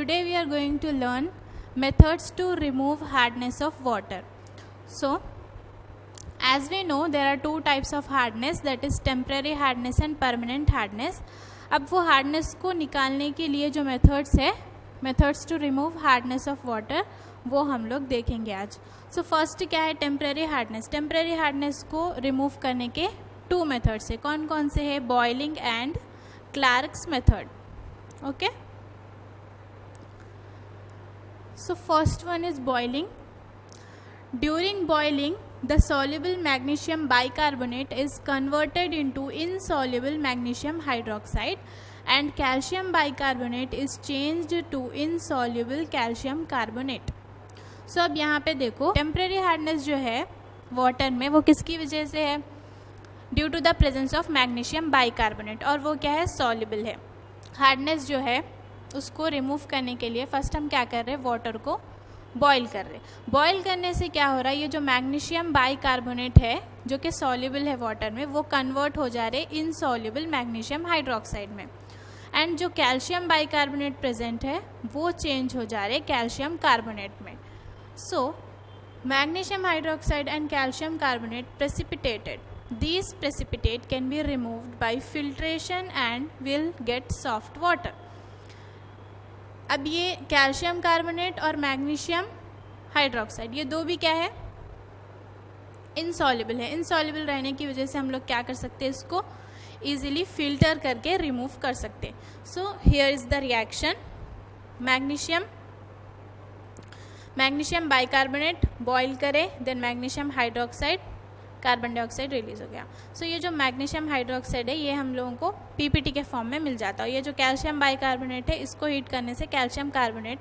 today we are going to learn methods to remove hardness of water. So as we know there are two types of hardness, that is temporary hardness and permanent hardness. अब वो hardness को निकालने के लिए जो methods है, methods to remove hardness of water, वो हम लोग देखेंगे आज. सो फर्स्ट क्या है, टेम्परेरी हार्डनेस. टेम्परेरी हार्डनेस को रिमूव करने के टू मेथड्स है. कौन कौन से है? Boiling and Clark's method. Okay, so first one is boiling. During boiling, the soluble magnesium bicarbonate is converted into insoluble magnesium hydroxide and calcium bicarbonate is changed to insoluble calcium carbonate. So अब यहाँ पे देखो, temporary hardness जो है water में वो किसकी वजह से है? Due to the presence of magnesium bicarbonate, और वो क्या है? सॉल्युबल है. हार्डनेस जो है उसको रिमूव करने के लिए फर्स्ट हम क्या कर रहे हैं? वाटर को बॉईल कर रहे हैं. बॉईल करने से क्या हो रहा है? ये जो मैग्नीशियम बाइकार्बोनेट है जो कि सॉल्युबल है वाटर में, वो कन्वर्ट हो जा रहे हैं इनसॉल्युबल मैग्नीशियम हाइड्रोक्साइड में, एंड जो कैल्शियम बाइकार्बोनेट प्रेजेंट है वो चेंज हो जा रहे हैं कैल्शियम कार्बोनेट में. So magnesium hydroxide and calcium carbonate precipitated. These precipitate can be removed by filtration and will get soft water. अब ये कैल्शियम कार्बोनेट और मैग्नीशियम हाइड्रोक्साइड, ये दो भी क्या है? इनसॉल्युबल है. इनसॉल्युबल रहने की वजह से हम लोग क्या कर सकते हैं? इसको इजीली फिल्टर करके रिमूव कर सकते हैं. So here is the reaction. Magnesium bicarbonate boil करें, then magnesium hydroxide, carbon dioxide release हो गया. सो ये जो मैग्नीशियम हाइड्रोक्साइड है ये हम लोगों को पीपीटी के फॉर्म में मिल जाता है. ये जो कैल्शियम बाइकार्बोनेट है इसको हीट करने से कैल्शियम कार्बोनेट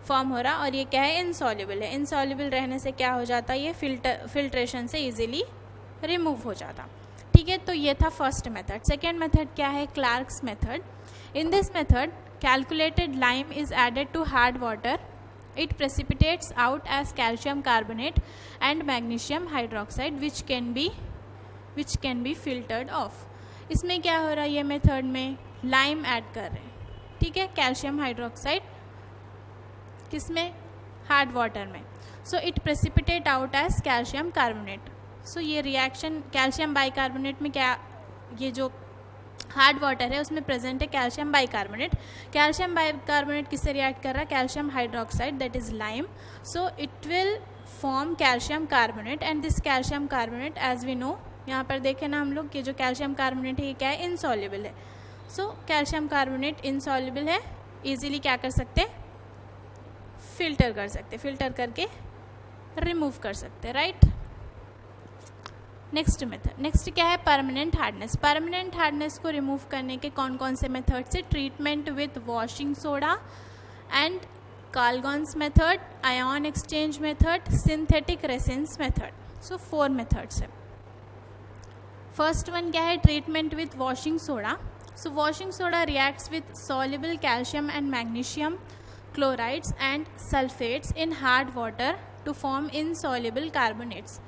फॉर्म हो रहा, और ये क्या है? इनसॉल्युबल है. इनसॉल्युबल रहने से क्या हो जाता है? ये फिल्ट्रेशन से इजीली रिमूव हो जाता. ठीक है, तो ये था फर्स्ट मेथड. सेकेंड मेथड क्या है? Clark's method. In this method calculated lime is added to hard water. It precipitates out as calcium carbonate and magnesium hydroxide which can be filtered off. इसमें क्या हो रहा है? ये मेथड में lime add कर रहे हैं. ठीक है, कैल्शियम हाइड्रोक्साइड किसमें? हार्ड वाटर में. So it precipitate out as calcium carbonate. So ये रिएक्शन कैल्शियम बाइकार्बोनेट में क्या, ये जो हार्ड वाटर है उसमें प्रेजेंट है कैल्शियम बाइकार्बोनेट. कैल्शियम बाइकार्बोनेट किससे रिएक्ट कर रहा है? Calcium hydroxide, that is lime. So it will form calcium carbonate, and this calcium carbonate as we know, यहाँ पर देखें ना हम लोग कि जो कैल्शियम कार्बोनेट है ये क्या है? इनसॉल्युबल है. सो कैल्शियम कार्बोनेट इनसॉल्युबल है, इजीली क्या कर सकते हैं? फिल्टर कर सकते, फिल्टर करके रिमूव कर सकते, राइट. नेक्स्ट मेथड, नेक्स्ट क्या है? Permanent hardness. परमानेंट हार्डनेस को रिमूव करने के कौन कौन से मेथड से? Treatment with washing soda and Calgon's method, ion exchange method, synthetic resins method. So 4 methods है. फर्स्ट वन क्या है? Treatment with washing soda. So washing soda reacts with soluble calcium and magnesium chlorides and sulphates in hard water to form insoluble carbonates.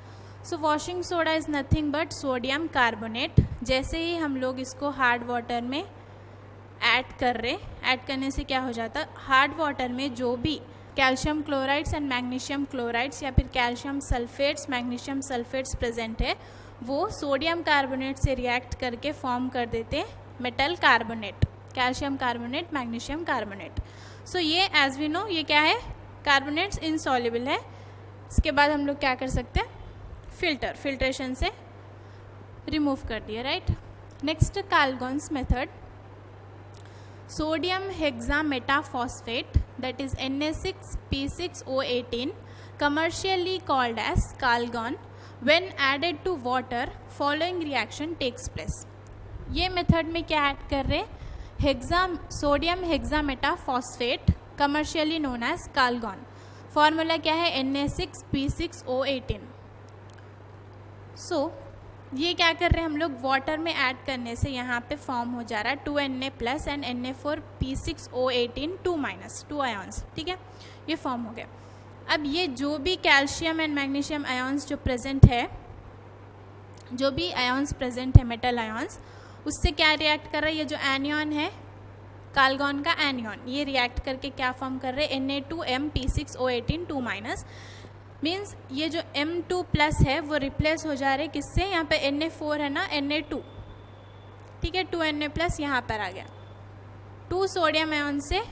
So washing soda is nothing but sodium carbonate. जैसे ही हम लोग इसको hard water में add कर रहे, add करने से क्या हो जाता है? हार्ड वाटर में जो भी calcium chlorides and magnesium chlorides या फिर calcium sulphates, magnesium sulphates present है, वो सोडियम कार्बोनेट से रिएक्ट करके फॉर्म कर देते metal carbonate, calcium carbonate, magnesium carbonate. So ये एज वी नो ये क्या है? कार्बोनेट्स इनसॉल्युबल है. इसके बाद हम लोग क्या कर सकते हैं? फिल्ट्रेशन से रिमूव कर दिया, right. Next Calgon's method. Sodium hexametaphosphate, that is Na6P6O18, commercially called as Calgon, when added to water following reaction takes place. ये मेथड में क्या ऐड कर रहे हैं? Sodium hexametaphosphate, commercially known as Calgon. Formula क्या है? Na6P6O18. सो ये क्या कर रहे हैं हम लोग? वाटर में ऐड करने से यहाँ पे फॉर्म हो जा रहा है 2Na plus and Na4P6O18 2 ions. ठीक है, ये फॉर्म हो गया. अब ये जो भी कैल्शियम एंड मैग्नीशियम आयन्स जो प्रेजेंट है, जो भी आयन्स प्रेजेंट है मेटल आयन्स, उससे क्या रिएक्ट कर रहा है? ये जो एनियन है काल्गोन का एनियन, ये रिएक्ट करके क्या फॉर्म कर रहे हैं, Na2M P6O18 2- मीन्स ये जो M2 प्लस है वो रिप्लेस हो जा रहे किससे, यहाँ पे Na4 है ना, Na2, ठीक है, 2Na प्लस यहाँ पर आ गया, 2 सोडियम आयन से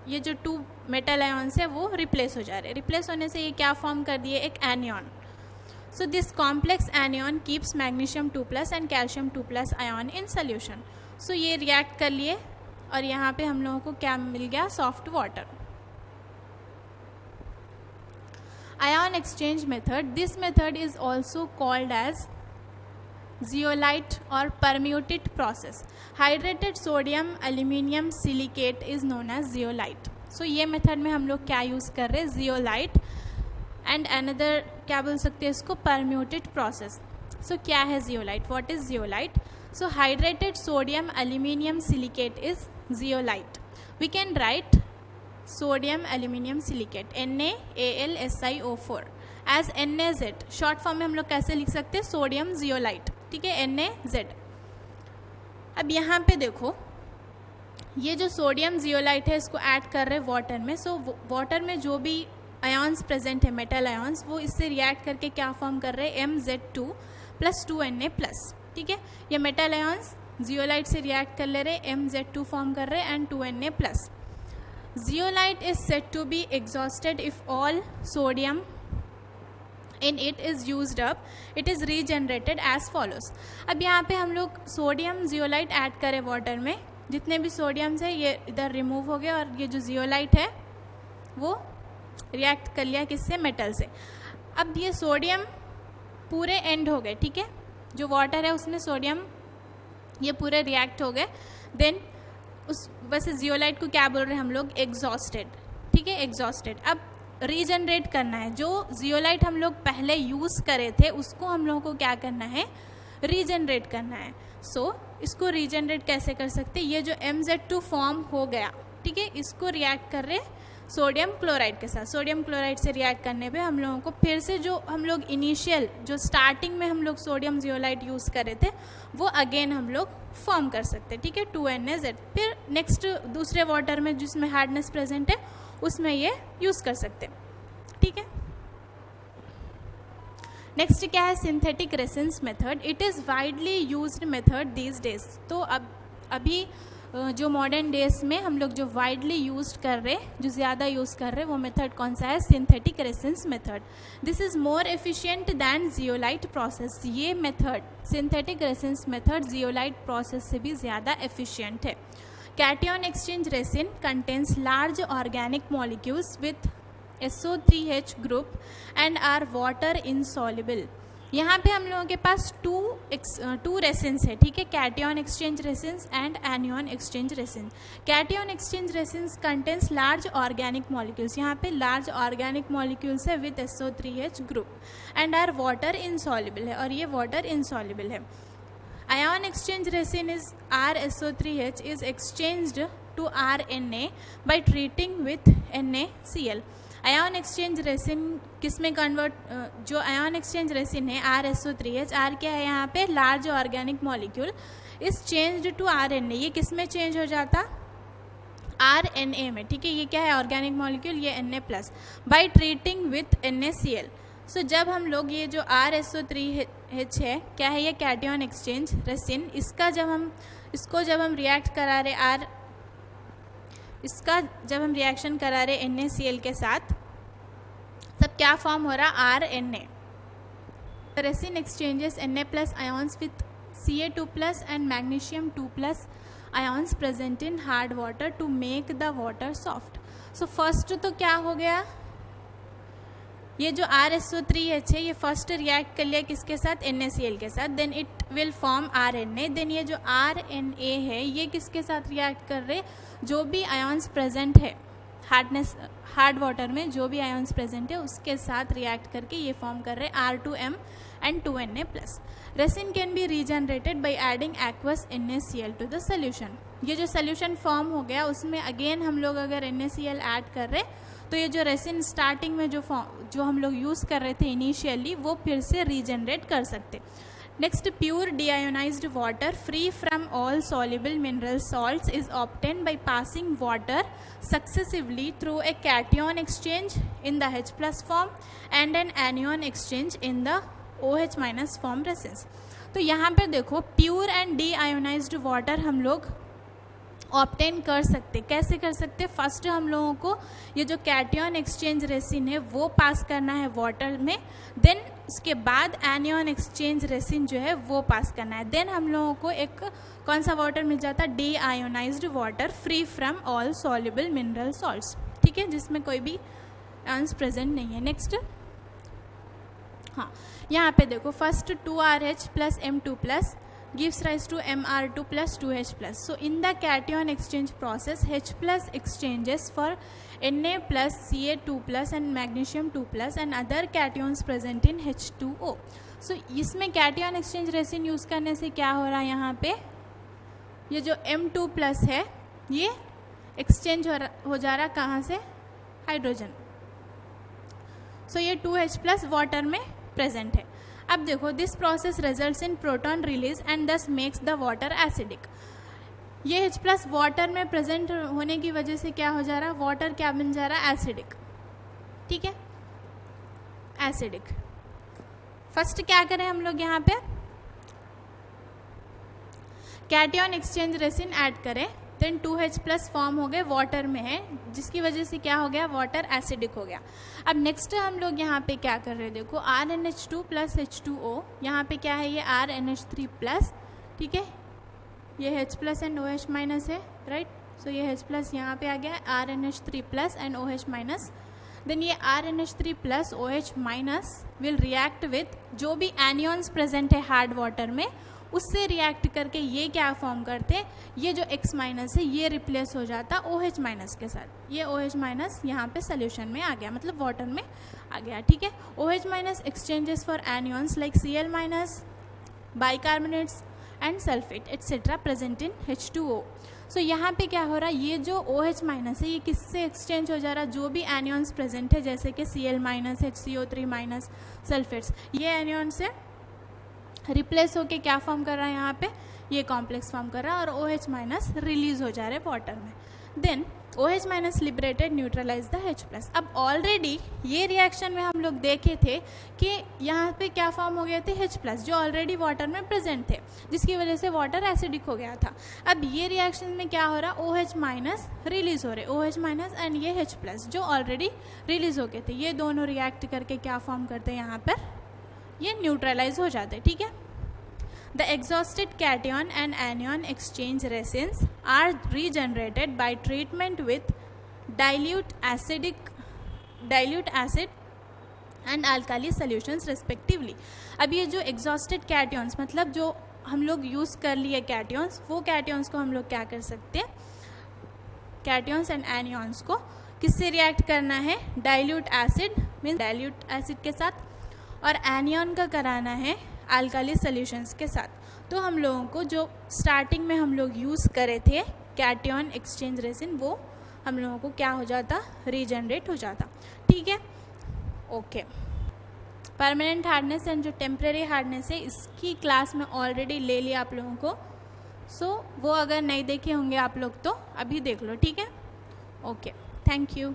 ये जो 2 मेटल आयन्स है वो रिप्लेस हो जा रहे हैं। रिप्लेस होने से ये क्या फॉर्म कर दिए, एक anion. So this complex anion keeps magnesium 2+ and calcium 2+ ion in solution. So ये रिएक्ट कर लिए और यहाँ पे हम लोगों को क्या मिल गया, soft water. Ion exchange method, this method is also called as zeolite or permuted process. Hydrated sodium aluminium silicate is known as zeolite. So ये मेथड में हम लोग क्या यूज़ कर रहे हैं, zeolite and another क्या बोल सकते हैं इसको, permuted process. So क्या है zeolite, what is zeolite? So hydrated sodium aluminium silicate is zeolite. We can write sodium aluminium silicate NaAlSiO4 as NaZ। Short form में हम लोग कैसे लिख सकते हैं, सोडियम जियोलाइट, ठीक है, NaZ। अब यहाँ पे देखो ये जो सोडियम जियोलाइट है इसको ऐड कर रहे हैं वाटर में। सो वाटर में जो भी आयन्स प्रेजेंट है, मेटल आयन्स, वो इससे रिएक्ट करके क्या फॉर्म कर रहे हैं, MZ2 + 2Na+, ठीक है। ये मेटल आयन्स जियोलाइट से रिएक्ट कर ले रहे, MZ2 फॉर्म कर रहे and 2Na+। Zeolite is said to be exhausted if all sodium in it is used up, it is regenerated as follows। अब यहाँ पे हम लोग सोडियम जियोलाइट ऐड करें वाटर में, जितने भी सोडियम्स है ये इधर रिमूव हो गए और ये जो जियोलाइट है वो रिएक्ट कर लिया किससे, मेटल से। अब ये सोडियम पूरे एंड हो गए, ठीक है, जो वाटर है उसमें सोडियम ये पूरे रिएक्ट हो गए। देन उस वैसे जियोलाइट को क्या बोल रहे हैं हम लोग, एग्जॉस्टेड, ठीक है, एग्जॉस्टेड। अब रीजनरेट करना है, जो जियोलाइट हम लोग पहले यूज़ करे थे उसको हम लोगों को क्या करना है, रीजनरेट करना है। सो इसको रीजनरेट कैसे कर सकते हैं, ये जो MZ2 फॉर्म हो गया, ठीक है, इसको रिएक्ट कर रहे सोडियम क्लोराइड के साथ। सोडियम क्लोराइड से रिएक्ट करने पे हम लोगों को फिर से जो हम लोग इनिशियल जो स्टार्टिंग में हम लोग सोडियम जियोलाइट यूज़ करे थे वो अगेन हम लोग फॉर्म कर सकते हैं, ठीक है, 2NaZ। फिर नेक्स्ट दूसरे वाटर में जिसमें हार्डनेस प्रेजेंट है उसमें ये यूज़ कर सकते हैं, ठीक है। नेक्स्ट क्या है, synthetic resins method. It is widely used method these days. तो अब अभी जो मॉडर्न डेज में हम लोग जो वाइडली यूज्ड कर रहे, जो ज़्यादा यूज़ कर रहे वो मेथड कौन सा है, synthetic resins method. This is more efficient than zeolite process. ये method synthetic resins method zeolite process से भी ज़्यादा एफिशिएंट है। Cation exchange resin contains large organic molecules with SO3H group and are water insoluble। यहाँ पे हम लोगों के पास टू रेसिन्स है, ठीक है, cation exchange resins and anion exchange resin. Cation exchange resins contains large organic molecules, यहाँ पे लार्ज ऑर्गेनिक मॉलिक्यूल्स है with SO3H group and are water insoluble है, और ये वाटर इनसॉल्युबल है। Ion exchange resin is RSO3H is exchanged to RNA by treating with NaCl। Ion exchange resin किस में convert, जो आयन एक्सचेंज रेसिन है RSO3H, R क्या है यहाँ पे, large organic molecule, is changed to RNA। ये किस में चेंज हो जाता, RNA में, ठीक है, ये क्या है, ऑर्गेनिक मॉलिक्यूल, ये Na+, by treating with NaCl। सो जब हम लोग ये जो RSO3H है क्या है, ये कैटियन एक्सचेंज रेसिन, इसको जब हम रिएक्ट करा रहे इसका जब हम रिएक्शन करा रहे NaCl के साथ, तब क्या फॉर्म हो रहा, RNA। Resin exchanges Na+ ions with Ca2+ and magnesium 2+ ions present in hard water to make the water soft. So first तो क्या हो गया, ये जो RSO3H है ये फर्स्ट रिएक्ट कर लिया किसके साथ, NaCl के साथ, then it will form RNA। Then ये जो RNA है ये किसके साथ रिएक्ट कर रहे, जो भी आयन्स प्रेजेंट है हार्ड वाटर में, जो भी आयन्स प्रेजेंट है उसके साथ रिएक्ट करके ये फॉर्म कर रहे R2M and 2Na+। Resin can be regenerated by adding aqueous NaCl to the solution. ये जो सोल्यूशन फॉर्म हो गया उसमें अगेन हम लोग अगर NaCl ऐड कर रहे तो ये जो रेसिन स्टार्टिंग में जो हम लोग यूज़ कर रहे थे इनिशियली वो फिर से रीजनरेट कर सकते। Next, pure deionized water free from all soluble mineral salts is obtained by passing water successively through a cation exchange in the H plus form and an anion exchange in the OH minus form resins. तो यहाँ पे देखो pure and deionised water हम लोग obtain कर सकते. कैसे कर सकते? फर्स्ट हम लोगों को ये जो कैटियन एक्सचेंज रेसिन है वो पास करना है वाटर में, देन उसके बाद एनियन एक्सचेंज रेसिन जो है वो पास करना है. देन हम लोगों को एक कौन सा वाटर मिल जाता है? D ionised water free from all soluble mineral salts. ठीक है, जिसमें कोई भी आयंस प्रेजेंट नहीं है. नेक्स्ट, हाँ यहाँ पे देखो first 2RH plus M2 plus gives rise to Mr2 plus 2H plus. So in the cation exchange process, H plus exchanges for Na plus Ca2 plus and magnesium 2 plus and other cations present in H2O. So इसमें cation exchange resin use करने से क्या हो रहा है? यहाँ पे ये जो M2 plus है ये एक्सचेंज हो जा रहा कहाँ से? हाइड्रोजन. सो ये 2H plus वाटर में प्रेजेंट है. अब देखो this process results in proton release and दस मेक्स द वाटर एसिडिक. ये H प्लस वाटर में प्रेजेंट होने की वजह से क्या हो जा रहा है? वाटर क्या बन जा रहा है? एसिडिक. ठीक है, एसिडिक. फर्स्ट क्या करें हम लोग? यहाँ पे कैटियन एक्सचेंज रेसिन ऐड करें, देन 2H प्लस फॉर्म हो गए, वाटर में है, जिसकी वजह से क्या हो गया? वाटर एसिडिक हो गया. अब नेक्स्ट हम लोग यहाँ पे क्या कर रहे हैं? देखो RNH2 प्लस H2O, यहाँ पे क्या है? ये RNH3 प्लस. ठीक है, ये H plus and OH minus है, राइट. सो ये H प्लस यहाँ पे आ गया, RNH3 plus and OH minus. Then ये RNH3 plus OH minus will react with जो भी एनियंस प्रेजेंट है हार्ड वाटर में, उससे रिएक्ट करके ये क्या फॉर्म करते हैं? ये जो X माइनस है ये रिप्लेस हो जाता OH माइनस के साथ. ये OH माइनस यहाँ पे सोल्यूशन में आ गया, मतलब वाटर में आ गया. ठीक है, OH minus exchanges for anions like Cl minus, bicarbonates and sulphate etcetera present in H2O. So यहाँ पे क्या हो रहा है? ये जो OH माइनस है ये किससे एक्सचेंज हो जा रहा है? जो भी एनियंस प्रेजेंट है जैसे कि Cl minus, HCO3 minus, sulphates, ये एनियन से रिप्लेस होके क्या फॉर्म कर रहा है? यहाँ पे ये कॉम्प्लेक्स फॉर्म कर रहा है और OH माइनस रिलीज हो जा रहे हैं वाटर में. Then OH minus liberated neutralize the H plus. अब ऑलरेडी ये रिएक्शन में हम लोग देखे थे कि यहाँ पे क्या फॉर्म हो गए थे? H प्लस, जो ऑलरेडी वाटर में प्रेजेंट थे, जिसकी वजह से वाटर एसिडिक हो गया था. अब ये रिएक्शन में क्या हो रहा? OH माइनस रिलीज हो रहे, OH माइनस एंड ये H प्लस जो ऑलरेडी रिलीज हो गए थे, ये दोनों रिएक्ट करके क्या फॉर्म करते हैं? यहाँ पर ये न्यूट्रलाइज हो जाते हैं. ठीक है, the exhausted cation and anion exchange resins are regenerated by treatment with dilute acid and alkali solutions respectively. अब ये जो एग्जॉस्टेड कैटियंस मतलब जो हम लोग यूज़ कर लिए कैटियंस, वो कैटियंस को हम लोग क्या कर सकते हैं? कैटियंस एंड एनियंस को किससे रिएक्ट करना है? Dilute acid means dilute acid के साथ, और एनियन का कराना है अल्काली सॉल्यूशंस के साथ. तो हम लोगों को जो स्टार्टिंग में हम लोग यूज़ करे थे कैटियन एक्सचेंज रेसिन, वो हम लोगों को क्या हो जाता? रीजनरेट हो जाता. ठीक है, ओके. परमानेंट हार्डनेस एंड जो टेम्परेरी हार्डनेस है इसकी क्लास में ऑलरेडी ले लिया आप लोगों को. सो वो अगर नहीं देखे होंगे आप लोग तो अभी देख लो. ठीक है, ओके, थैंक यू.